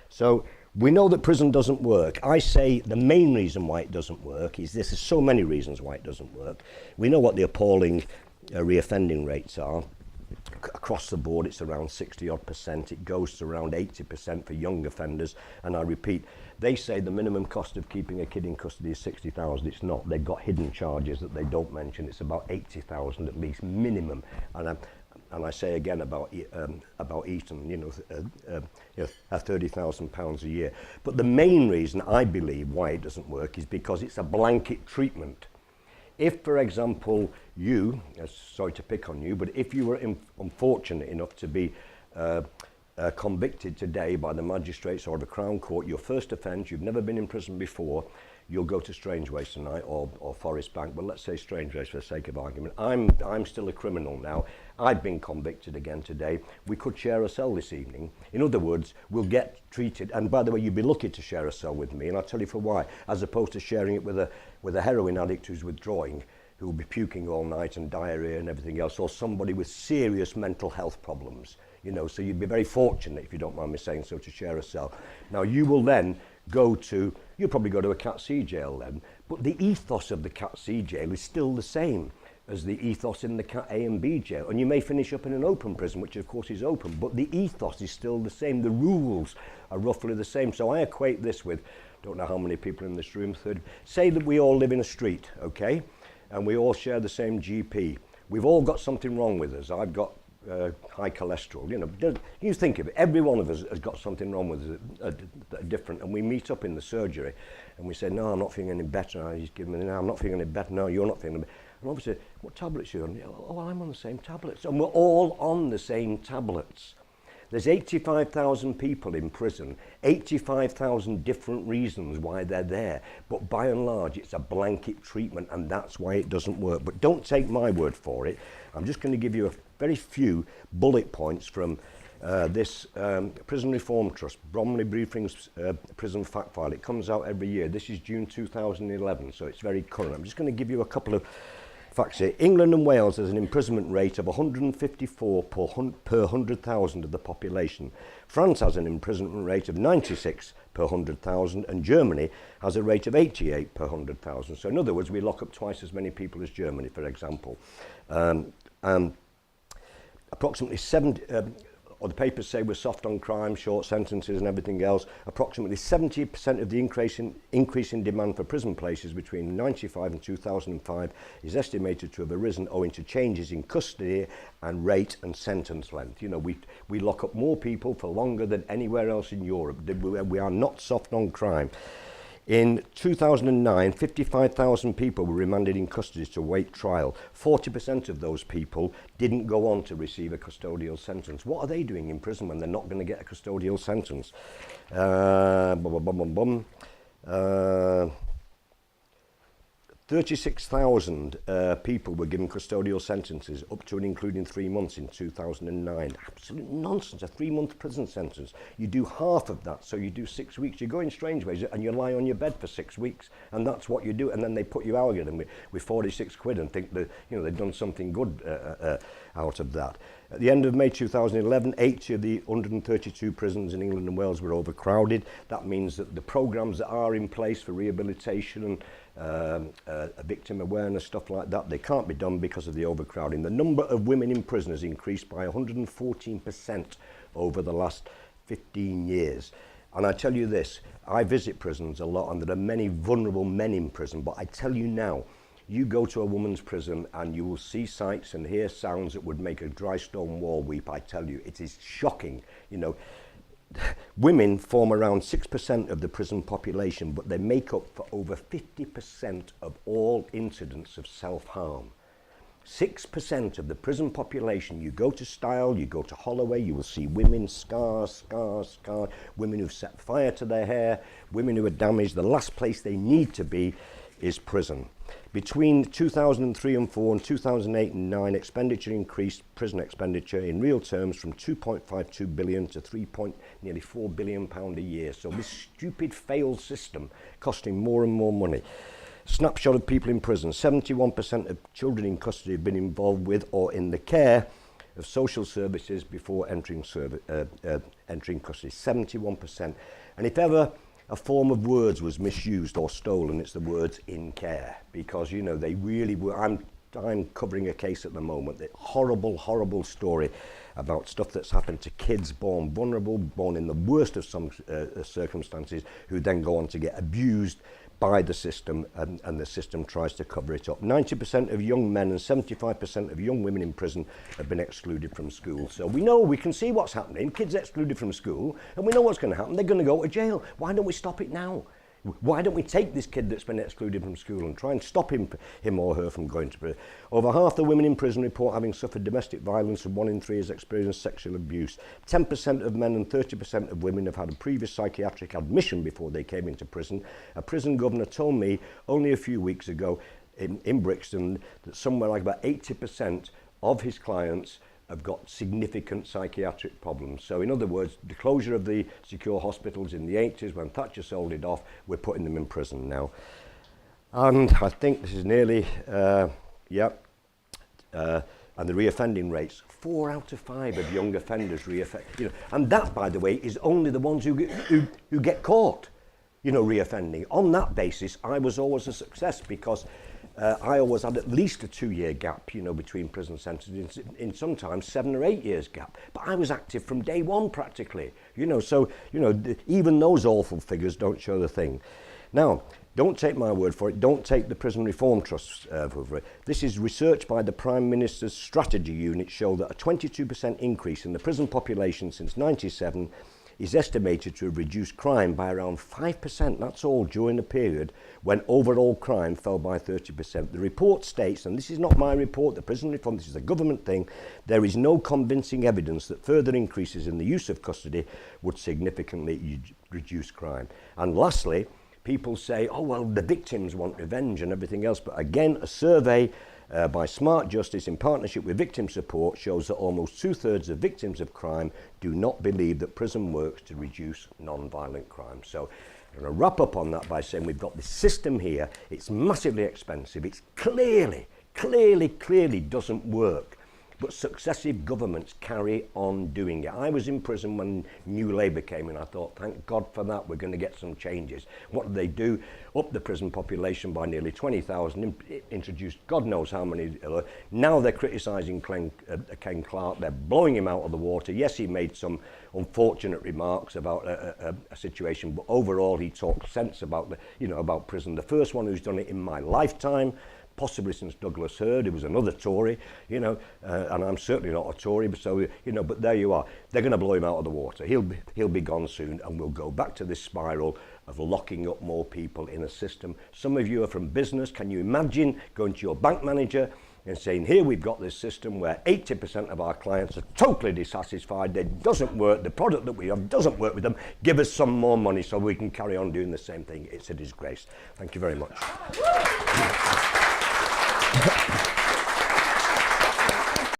So we know that prison doesn't work. I say the main reason why it doesn't work is there's so many reasons why it doesn't work. We know what the appalling reoffending rates are. Across the board, it's around 60-odd%. It goes to around 80% for young offenders. And I repeat, they say the minimum cost of keeping a kid in custody is 60,000. It's not. They've got hidden charges that they don't mention. It's about 80,000 at least minimum. And I say again about Eton, £30,000 a year. But the main reason I believe why it doesn't work is because it's a blanket treatment. If, for example, you, sorry to pick on you, but if you were unfortunate enough to be convicted today by the magistrates or the Crown Court, your first offence, you've never been in prison before, you'll go to Strangeways tonight or Forest Bank, but let's say Strangeways for the sake of argument. I'm still a criminal now. I've been convicted again today. We could share a cell this evening. In other words, we'll get treated, and by the way, you'd be lucky to share a cell with me, and I'll tell you for why, as opposed to sharing it with a heroin addict who's withdrawing, who will be puking all night and diarrhea and everything else, or somebody with serious mental health problems. So you'd be very fortunate, if you don't mind me saying so, to share a cell. Now, you will then you'll probably go to a Cat C jail then, but the ethos of the Cat C jail is still the same as the ethos in the Cat A and B jail. And you may finish up in an open prison, which of course is open, but the ethos is still the same. The rules are roughly the same. So I equate this with, don't know how many people in this room, say that we all live in a street, okay? And we all share the same GP. We've all got something wrong with us. I've got high cholesterol, you think of it, every one of us has got something wrong with us, different, and we meet up in the surgery and we say, no, I'm not feeling any better. He's giving me, no, I'm not feeling any better. No, you're not feeling any better. And obviously, what tablets are you on? Oh, well, I'm on the same tablets, and we're all on the same tablets. There's 85,000 people in prison, 85,000 different reasons why they're there, but by and large it's a blanket treatment, and that's why it doesn't work. But don't take my word for it. I'm just going to give you a very few bullet points from this Prison Reform Trust, Bromley Briefing's prison fact file. It comes out every year. This is June 2011, so it's very current. I'm just going to give you a couple of facts here. England and Wales has an imprisonment rate of 154 per 100,000 of the population. France has an imprisonment rate of 96 per 100,000, and Germany has a rate of 88 per 100,000. So in other words, we lock up twice as many people as Germany, for example. Approximately 70, or the papers say we're soft on crime, short sentences and everything else. Approximately 70% of the increase in demand for prison places between 1995 and 2005 is estimated to have arisen owing to changes in custody and rate and sentence length. We lock up more people for longer than anywhere else in Europe. We are not soft on crime. In 2009, 55,000 people were remanded in custody to await trial. 40% of those people didn't go on to receive a custodial sentence. What are they doing in prison when they're not going to get a custodial sentence? 36,000 people were given custodial sentences up to and including 3 months in 2009. Absolute nonsense, a 3-month prison sentence. You do half of that, so you do 6 weeks. You go in Strangeways and you lie on your bed for 6 weeks, and that's what you do, and then they put you out again with 46 quid and think that they've done something good out of that. At the end of May 2011, 80 of the 132 prisons in England and Wales were overcrowded. That means that the programmes that are in place for rehabilitation and victim awareness, stuff like that, they can't be done because of the overcrowding. The number of women in prison has increased by 114% over the last 15 years. And I tell you this, I visit prisons a lot, and there are many vulnerable men in prison, but I tell you now, you go to a woman's prison and you will see sights and hear sounds that would make a dry stone wall weep. I tell you, it is shocking. Women form around 6% of the prison population, but they make up for over 50% of all incidents of self-harm. 6% of the prison population. You go to Style, you go to Holloway, you will see women, scars, women who've set fire to their hair, women who are damaged. The last place they need to be is prison. Between 2003 and 4 and 2008 and 9, expenditure increased, prison expenditure in real terms, from 2.52 billion to nearly 4 billion pound a year. So this stupid failed system costing more and more money. Snapshot of people in prison. 71% of children in custody have been involved with or in the care of social services before entering custody, 71%. And if ever a form of words was misused or stolen, it's the words in care, because, you know, they really were. I'm covering a case at the moment, that horrible story about stuff that's happened to kids born vulnerable, born in the worst of some circumstances, who then go on to get abused by the system, and the system tries to cover it up. 90% of young men and 75% of young women in prison have been excluded from school. So we can see what's happening. Kids excluded from school, and we know what's going to happen. They're going to go to jail. Why don't we stop it now? Why don't we take this kid that's been excluded from school and try and stop him or her from going to prison? Over half the women in prison report having suffered domestic violence, and 1 in 3 has experienced sexual abuse. 10% of men and 30% of women have had a previous psychiatric admission before they came into prison. A prison governor told me only a few weeks ago in Brixton that somewhere like about 80% of his clients have got significant psychiatric problems. So in other words, the closure of the secure hospitals in the 80s, when Thatcher sold it off, we're putting them in prison now. And I think this is nearly, and the reoffending rates, 4 out of 5 of young offenders reoffend. You know, and that, by the way, is only the ones who get caught, you know, reoffending. On that basis, I was always a success, because I always had at least a 2-year gap, you know, between prison sentences, in sometimes 7 or 8 years gap. But I was active from day one, practically, you know. So, you know, even those awful figures don't show the thing. Now, don't take my word for it. Don't take the Prison Reform Trust's word for it. This is research by the Prime Minister's Strategy Unit show that a 22% increase in the prison population since '97 is estimated to have reduced crime by around 5%. That's all during a period when overall crime fell by 30%. The report states, and this is not my report, the Prison Reform, this is a government thing, there is no convincing evidence that further increases in the use of custody would significantly reduce crime. And lastly, people say, oh, well, the victims want revenge and everything else. But again, a survey by Smart Justice in partnership with Victim Support shows that almost 2/3 of victims of crime do not believe that prison works to reduce non-violent crime. So I'm going to wrap up on that by saying we've got this system here. It's massively expensive. It's clearly doesn't work. But successive governments carry on doing it. I was in prison when New Labour came in. I thought, thank God for that, we're going to get some changes. What did they do? Up the prison population by nearly 20,000, introduced God knows how many. Now they're criticising Ken Clarke. They're blowing him out of the water. Yes, he made some unfortunate remarks about a situation, but overall he talked sense about about prison. The first one who's done it in my lifetime, possibly since Douglas Hurd, who was another Tory, and I'm certainly not a Tory, but so, but there you are. They're going to blow him out of the water. He'll be gone soon, and we'll go back to this spiral of locking up more people in a system. Some of you are from business. Can you imagine going to your bank manager and saying, here we've got this system where 80% of our clients are totally dissatisfied, it doesn't work, the product that we have doesn't work with them, give us some more money so we can carry on doing the same thing. It's a disgrace. Thank you very much.